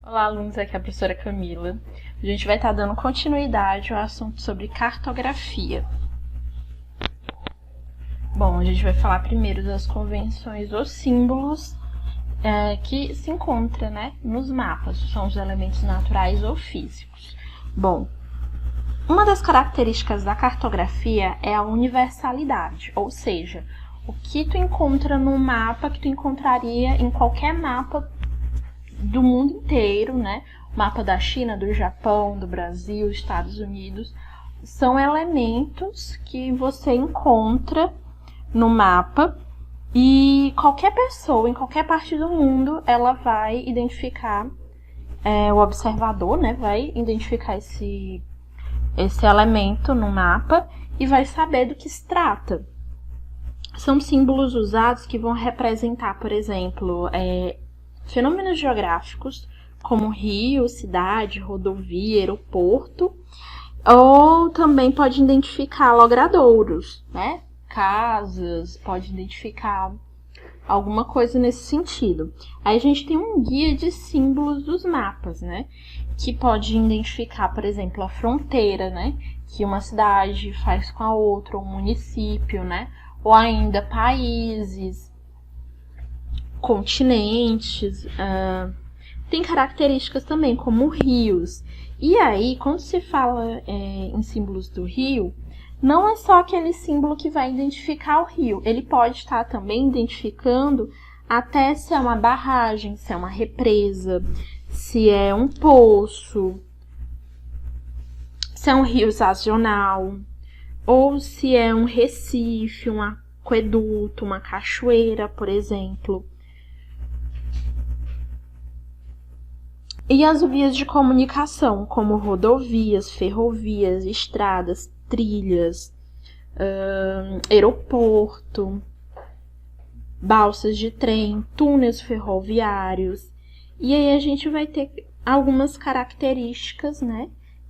Olá, alunos, aqui é a professora Camila. A gente vai estar dando continuidade ao assunto sobre cartografia. Bom, a gente vai falar primeiro das convenções ou símbolos que se encontram, nos mapas, são os elementos naturais ou físicos. Bom, uma das características da cartografia é a universalidade, ou seja, o que tu encontra no mapa que tu encontraria em qualquer mapa do mundo inteiro, Mapa da China, do Japão, do Brasil, Estados Unidos, são elementos que você encontra no mapa e qualquer pessoa, em qualquer parte do mundo, ela vai identificar, o observador, vai identificar esse elemento no mapa e vai saber do que se trata. São símbolos usados que vão representar, por exemplo, fenômenos geográficos, como rio, cidade, rodovia, aeroporto, ou também pode identificar logradouros, casas, pode identificar alguma coisa nesse sentido. Aí a gente tem um guia de símbolos dos mapas, que pode identificar, por exemplo, a fronteira, que uma cidade faz com a outra, ou um município, ou ainda países, continentes, tem características também, como rios. E aí, quando se fala em símbolos do rio, não é só aquele símbolo que vai identificar o rio, ele pode estar também identificando até se é uma barragem, se é uma represa, se é um poço, se é um rio sazonal, ou se é um recife, um aqueduto, uma cachoeira, por exemplo. E as vias de comunicação, como rodovias, ferrovias, estradas, trilhas, aeroporto, balsas de trem, túneis ferroviários. E aí a gente vai ter algumas características,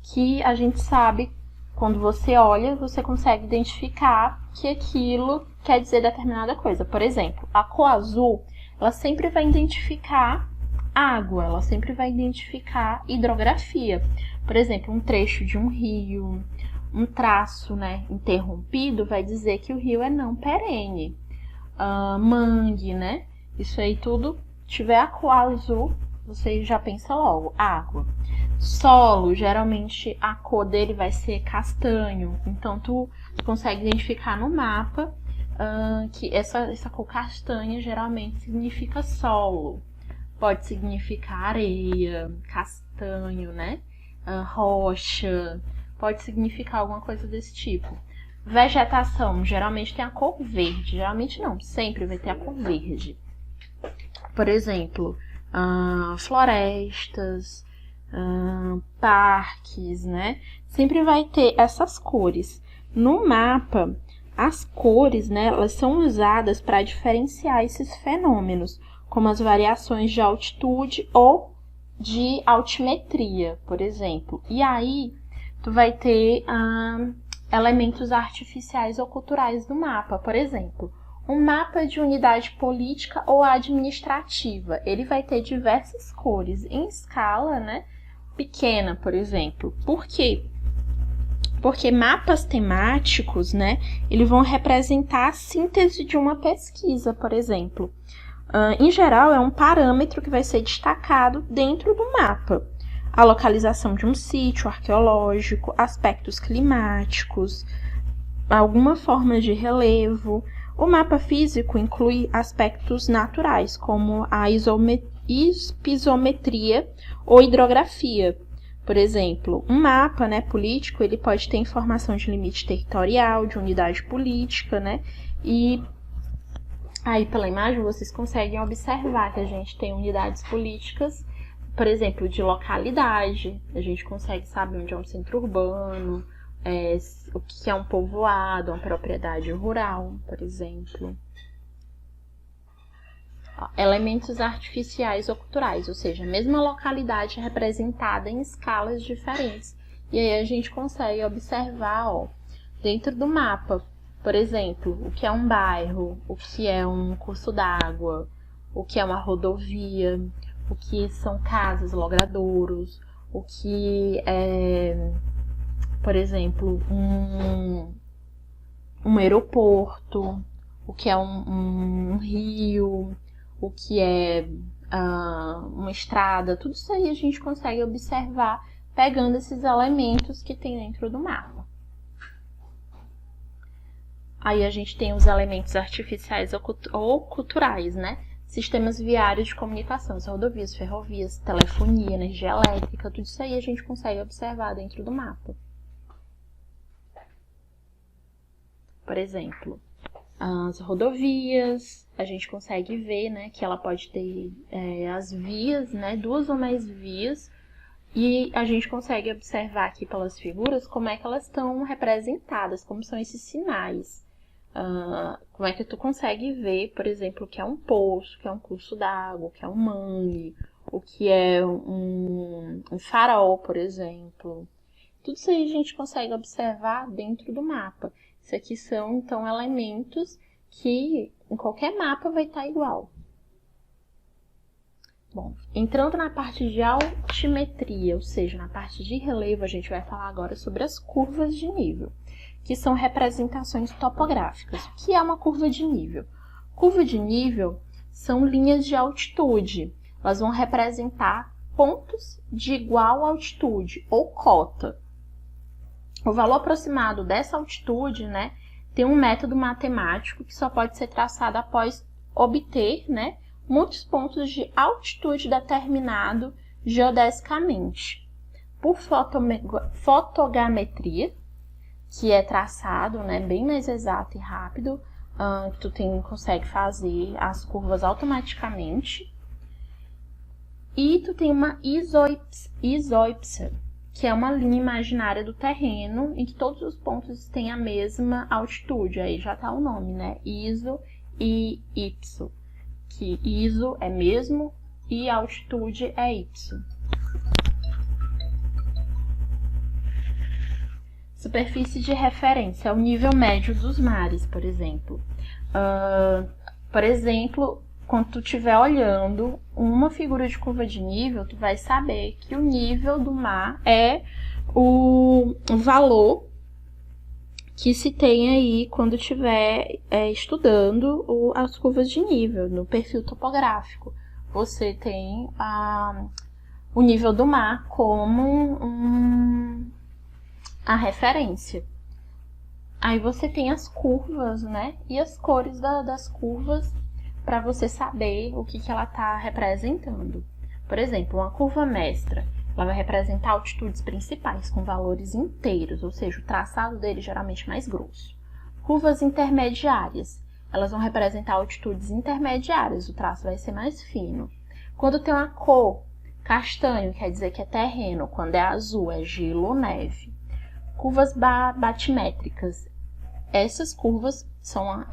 que a gente sabe, quando você olha, você consegue identificar que aquilo quer dizer determinada coisa. Por exemplo, a cor azul, ela sempre vai identificar água, ela sempre vai identificar hidrografia. Por exemplo, um trecho de um rio, um traço interrompido vai dizer que o rio é não perene. Mangue, isso aí tudo, tiver a cor azul, você já pensa logo, água. Solo, geralmente a cor dele vai ser castanho, então tu consegue identificar no mapa que essa cor castanha geralmente significa solo. Pode significar areia, castanho, rocha, pode significar alguma coisa desse tipo. Vegetação, geralmente tem a cor verde, geralmente não, sempre vai ter a cor verde. Por exemplo, florestas, parques, sempre vai ter essas cores. No mapa, as cores, elas são usadas para diferenciar esses fenômenos, como as variações de altitude ou de altimetria, por exemplo. E aí, tu vai ter elementos artificiais ou culturais do mapa. Por exemplo, um mapa de unidade política ou administrativa. Ele vai ter diversas cores em escala, pequena, por exemplo. Por quê? Porque mapas temáticos, eles vão representar a síntese de uma pesquisa, por exemplo. Em geral, é um parâmetro que vai ser destacado dentro do mapa. A localização de um sítio arqueológico, aspectos climáticos, alguma forma de relevo. O mapa físico inclui aspectos naturais, como a espisometria ou hidrografia. Por exemplo, um mapa político, ele pode ter informação de limite territorial, de unidade política, e aí, pela imagem, vocês conseguem observar que a gente tem unidades políticas, por exemplo, de localidade. A gente consegue saber onde é um centro urbano, o que é um povoado, uma propriedade rural, por exemplo. Elementos artificiais ou culturais, ou seja, a mesma localidade representada em escalas diferentes. E aí a gente consegue observar, dentro do mapa, por exemplo, o que é um bairro, o que é um curso d'água, o que é uma rodovia, o que são casas, logradouros, o que é, por exemplo, um aeroporto, o que é um rio, o que é uma estrada, tudo isso aí a gente consegue observar pegando esses elementos que tem dentro do mapa. Aí a gente tem os elementos artificiais ou culturais, né? Sistemas viários de comunicação, as rodovias, ferrovias, telefonia, energia elétrica, tudo isso aí a gente consegue observar dentro do mapa. Por exemplo, as rodovias, a gente consegue ver, né, que ela pode ter as vias, né, 2 ou mais vias, e a gente consegue observar aqui pelas figuras como é que elas estão representadas, como são esses sinais. Como é que tu consegue ver, por exemplo, o que é um poço, o que é um curso d'água, o que é um mangue, o que é um farol, por exemplo. Tudo isso aí a gente consegue observar dentro do mapa. Isso aqui são, então, elementos que em qualquer mapa vai estar igual. Bom, entrando na parte de altimetria, ou seja, na parte de relevo, a gente vai falar agora sobre as curvas de nível, que são representações topográficas. O que é uma curva de nível? Curva de nível são linhas de altitude. Elas vão representar pontos de igual altitude, ou cota. O valor aproximado dessa altitude, né, tem um método matemático que só pode ser traçado após obter, né, muitos pontos de altitude determinado geodesicamente. Por fotogrametria, que é traçado, né, bem mais exato e rápido, que tu consegue fazer as curvas automaticamente. E tu tem uma isoipsia, que é uma linha imaginária do terreno em que todos os pontos têm a mesma altitude. Aí já tá o nome, né? Iso e ipso. Que iso é mesmo e altitude é ipso. Superfície de referência é o nível médio dos mares, por exemplo. Por exemplo, quando tu estiver olhando uma figura de curva de nível, tu vai saber que o nível do mar é o valor que se tem aí quando estiver estudando as curvas de nível no perfil topográfico. Você tem o nível do mar como a referência. Aí você tem as curvas, né? E as cores das curvas para você saber o que ela está representando. Por exemplo, uma curva mestra, ela vai representar altitudes principais com valores inteiros, ou seja, o traçado dele geralmente mais grosso. Curvas intermediárias, elas vão representar altitudes intermediárias, o traço vai ser mais fino. Quando tem uma cor castanho, quer dizer que é terreno, quando é azul, é gelo ou neve. Curvas batimétricas, essas curvas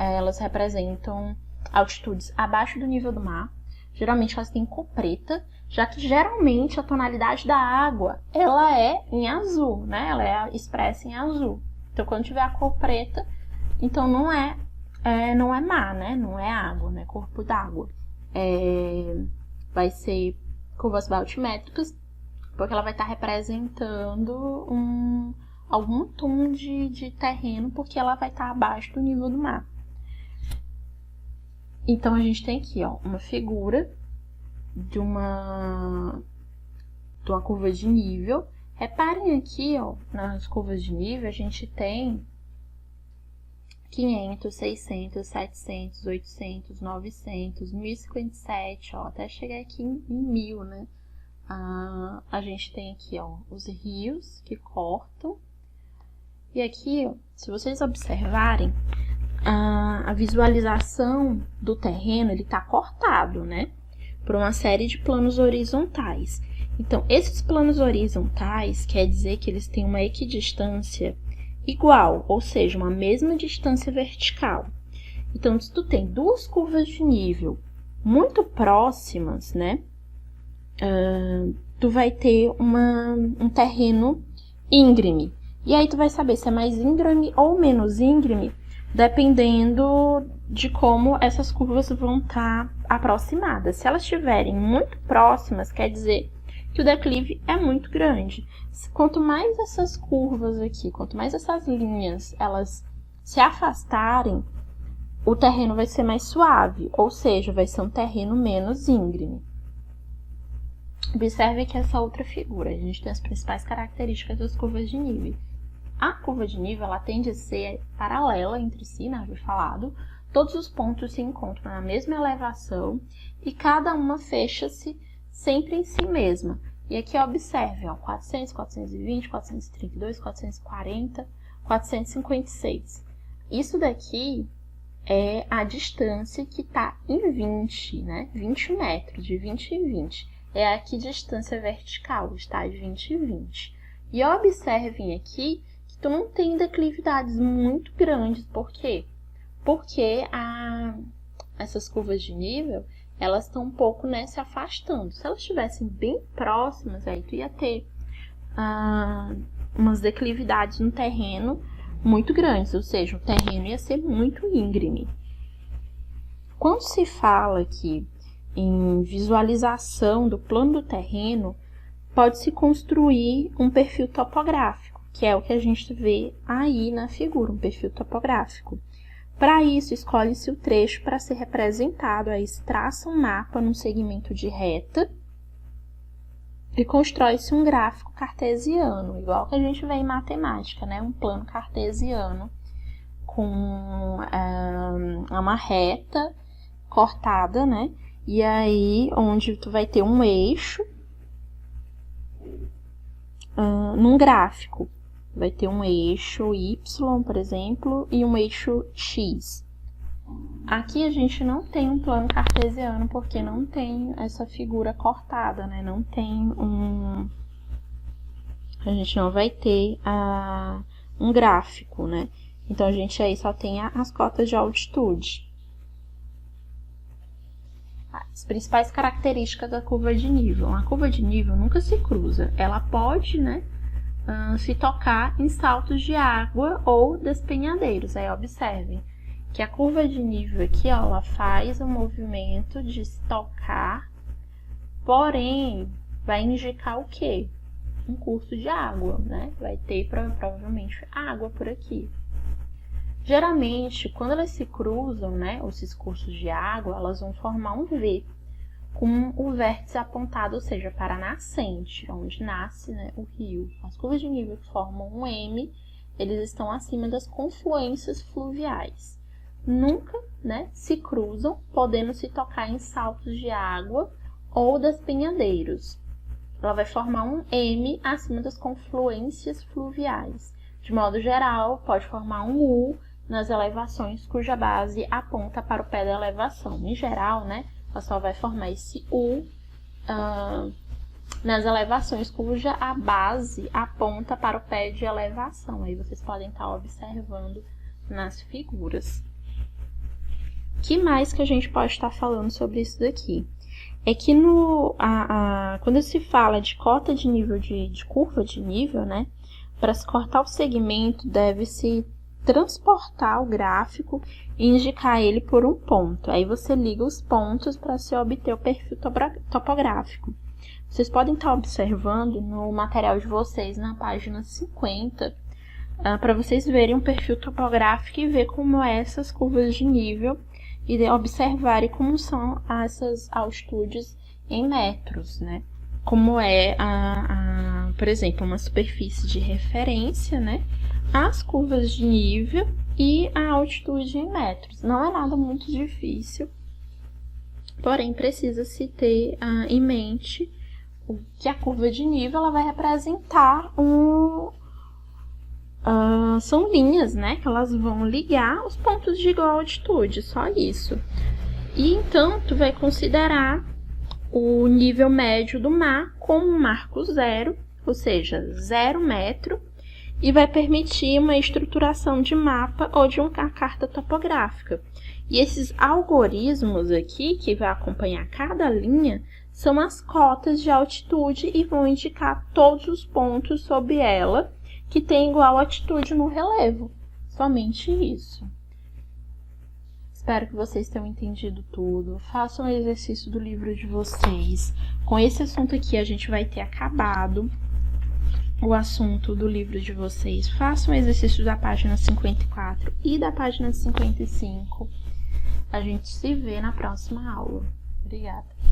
elas representam altitudes abaixo do nível do mar, geralmente elas têm cor preta, já que geralmente a tonalidade da água, ela é em azul, né? Ela é expressa em azul. Então, quando tiver a cor preta, então não é mar, né? Não é água, né? Corpo d'água. Vai ser curvas batimétricas, porque ela vai estar representando algum tom de terreno, porque ela vai estar abaixo do nível do mar. Então, a gente tem aqui, ó, uma figura de uma curva de nível. Reparem aqui, ó, nas curvas de nível, a gente tem 500, 600, 700, 800, 900, 1057, ó, até chegar aqui em 1000, né? A gente tem aqui, ó, os rios que cortam. E aqui, ó, se vocês observarem, a visualização do terreno, ele tá cortado, né? Por uma série de planos horizontais. Então, esses planos horizontais quer dizer que eles têm uma equidistância igual, ou seja, uma mesma distância vertical. Então, se tu tem duas curvas de nível muito próximas, né? Tu vai ter um terreno íngreme. E aí tu vai saber se é mais íngreme ou menos íngreme, dependendo de como essas curvas vão estar aproximadas. Se elas estiverem muito próximas, quer dizer que o declive é muito grande. Quanto mais essas curvas aqui, quanto mais essas linhas, elas se afastarem, o terreno vai ser mais suave, ou seja, vai ser um terreno menos íngreme. Observe aqui essa outra figura. A gente tem as principais características das curvas de nível. A curva de nível, ela tende a ser paralela entre si, né, já falado. Todos os pontos se encontram na mesma elevação e cada uma fecha-se sempre em si mesma. E aqui observe, ó, 400, 420, 432, 440, 456. Isso daqui é a distância que está em 20, né? 20 metros, de 20 em 20. É aqui distância vertical, está de 20 em 20. E observem aqui que tu não tem declividades muito grandes. Por quê? Porque essas curvas de nível, elas estão um pouco, né, se afastando. Se elas estivessem bem próximas, aí tu ia ter umas declividades no terreno muito grandes, ou seja, o terreno ia ser muito íngreme. Quando se fala aqui em visualização do plano do terreno, pode-se construir um perfil topográfico, que é o que a gente vê aí na figura, um perfil topográfico. Para isso, escolhe-se o trecho para ser representado, aí se traça um mapa num segmento de reta e constrói-se um gráfico cartesiano, igual que a gente vê em matemática, né? Um plano cartesiano com uma reta cortada, né? E aí, onde tu vai ter um eixo num gráfico. Vai ter um eixo Y, por exemplo, e um eixo X. Aqui a gente não tem um plano cartesiano, porque não tem essa figura cortada, né? Não tem a gente não vai ter um gráfico, né? Então, a gente aí só tem as cotas de altitude. As principais características da curva de nível. A curva de nível nunca se cruza. Ela pode, né, se tocar em saltos de água ou despenhadeiros. Aí, observem que a curva de nível aqui, ó, ela faz o movimento de se tocar, porém, vai indicar o quê? Um curso de água, né? Vai ter provavelmente água por aqui. Geralmente, quando elas se cruzam, né, esses cursos de água, elas vão formar um V, com o vértice apontado, ou seja, para a nascente, onde nasce, né, o rio. As curvas de nível que formam um M, eles estão acima das confluências fluviais. Nunca, né, se cruzam, podendo se tocar em saltos de água ou despenhadeiros. Ela vai formar um M acima das confluências fluviais. De modo geral, pode formar um U nas elevações cuja base aponta para o pé da elevação. Em geral, né, ela só vai formar esse U nas elevações cuja a base aponta para o pé de elevação. Aí vocês podem estar observando nas figuras. O que mais que a gente pode estar falando sobre isso daqui? É que quando se fala de cota de nível, de curva de nível, né, para se cortar o segmento, deve-se transportar o gráfico e indicar ele por um ponto. Aí você liga os pontos para se obter o perfil topográfico. Vocês podem estar observando no material de vocês, na página 50, para vocês verem um perfil topográfico e ver como é essas curvas de nível e observarem como são essas altitudes em metros, né? Como é, por exemplo, uma superfície de referência, né? As curvas de nível e a altitude em metros. Não é nada muito difícil, porém precisa-se ter em mente que a curva de nível ela vai representar são linhas, né, que elas vão ligar os pontos de igual altitude, só isso. E então, tu vai considerar o nível médio do mar como um marco zero, ou seja, 0 metro, e vai permitir uma estruturação de mapa ou de uma carta topográfica. E esses algoritmos aqui, que vai acompanhar cada linha, são as cotas de altitude e vão indicar todos os pontos sob ela que tem igual altitude no relevo. Somente isso. Espero que vocês tenham entendido tudo. Façam o exercício do livro de vocês. Com esse assunto aqui, a gente vai ter acabado o assunto do livro de vocês. Façam o exercício da página 54 e da página 55. A gente se vê na próxima aula. Obrigada.